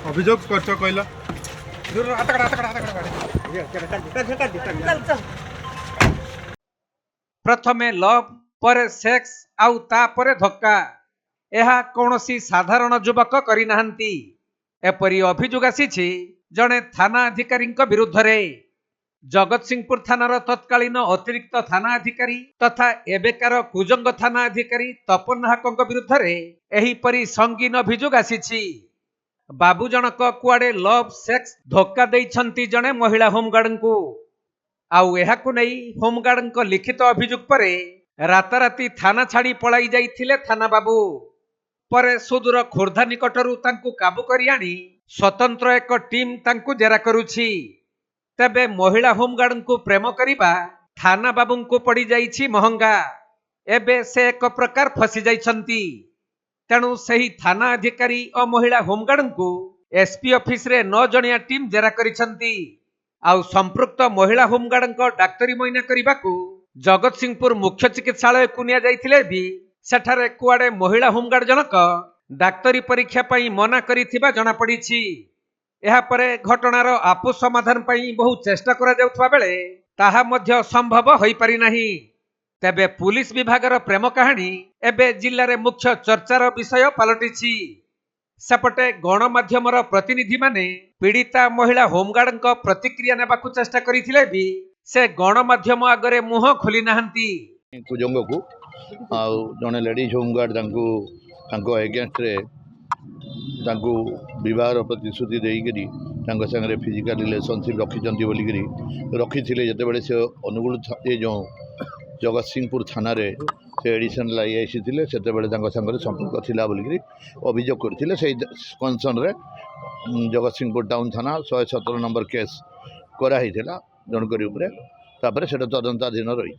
अभियोग करछ कहला प्रथमे लव पर सेक्स आउ तापरे धक्का यह कौनसी साधारण युवक करिनाहांती। एपरी अभियोग आसीछि जणे थाना अधिकारी विरुद्ध रे। जगतसिंहपुर थानार तत्कालीन अतिरिक्त थाना अधिकारी तथा एबेकार कुजंग थाना अधिकारी तपन नाहक विरुद्ध रे एहीपरि संगीन अभियोग आसीछि। बाबू जनक कुआडे लव सेक्स धोखा देइछंती जणे महिला होमगार्ड को आउ एहाकु नै होमगार्ड लिखित अभियोग परे राताराती थाना छाड़ी पलाई जाइथिले थाना बाबू। परे सुदूर खोर्धा निकटरू तांकु काबू करी आनी स्वतंत्र एक टीम तांकु जेरा करुछि। तेबे महिला होमगार्ड को प्रेम करिबा थाना बाबू को पड़ी जाइछि महंगा। एबे से एक प्रकार फसी जाइछंती। तेणु सही थाना अधिकारी और महिला होमगार्ड को एसपी ऑफिस रे 9 जणिया टीम जेरा करिछंती। आउ संपृक्त महिला होमगार्ड डाक्तरी मईना करने जगतसिंहपुर मुख्य चिकित्सालय को निया जाइथिले भी सेठारे कुआडे महिला होमगार्ड जनक डाक्तरी परीक्षा पई मना करिथिबा जणा पड़िछि। एहा परे घटनार आपु समाधान पई बहु चेष्टा करा जाउथबा बेले ताहा मध्य संभव होई पारि नाही। तेबे पुलिस विभागर प्रेम कहानी एबे जिल्ला रे मुख्य चर्चार विषय पलटिछि। सेपटे गणमाध्यमर प्रतिनिधि माने पीड़िता महिला होमगार्ड प्रतिक्रिया नेबाकु चेष्टा करिथिले भी से गणमाध्यम आगरे मुह खोली नाहंती। कुजंग को जड़े लेडीज होमगार्ड एगेन्स्ट बहर प्रतिश्रुति देकरी सागर फिजिकाल रिलेशनशिप रखी बोलिकी जिते से अनुगुल जो जगतसिंहपुर थाना रे से एडिशनल आईआईसी थे से संपर्क थिला बोलिकी अभियोग करते से कनसर्न रे जगतसिंहपुर टाउन थाना 117 नंबर केस कराई जनकरी तापर से तदंताधीन रही।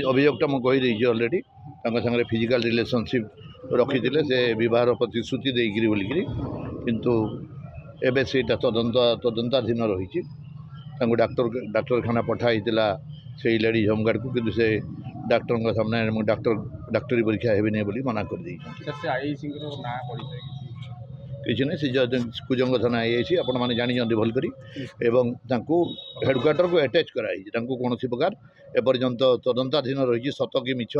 अभियोगटा मुझे कहीदे अलरेडी सागर फिजिकाल रिलेशनशिप रखी से बहर प्रतिश्रुति देकरी बोलिकी किंतु एबे से तदंताधीन रही। डाक्तरखाना पठाई से लेडीज होमगार्ड को किंतु से डाक्टर सामने डाक्तरी परीक्षा हेबी नहीं बोली मना कर दी। किसी नहीं से कुजंग थाना आईआईसी आपण मैंने जानी भल करी एवं हेडक्वार्टर को अटैच कराई कौन प्रकार एपर्यंत तदंताधीन रही सत कि मिछ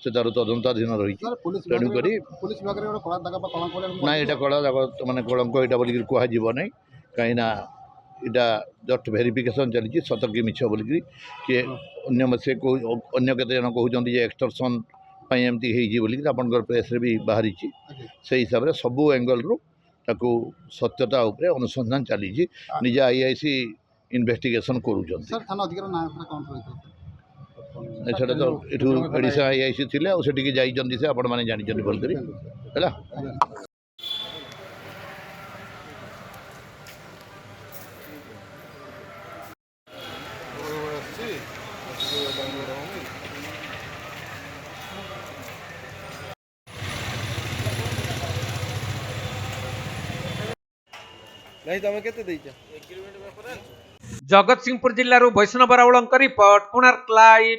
से तार तदंताधीन रही। तेणुक ना यहाँ कला मानने कलंक यहाँ बोलिक कह ना कहीं इटा जस्ट भेरिफिकेशन चली सत कि मिछ बोलिकी किए अन्न से अन्न केते जन कहते एक्सटर्सन एमती बोलिकी आपंकर प्रेस भी बाहरी से हिसाब से सबू एंगल रु ताकू सत्यता उपरे अनुसंधान चली निजे आईआईसी इन्वेस्टिगेशन करूँ। सेटा तो ये एडिशनल आईआईसी थे आठिकी जाइए से आपण मैंने जानी भल करी है। जगतसिंहपुर जिल्लारू वैष्णव राउळଙ୍କ रिपोर्ट कोणार्क लाइव।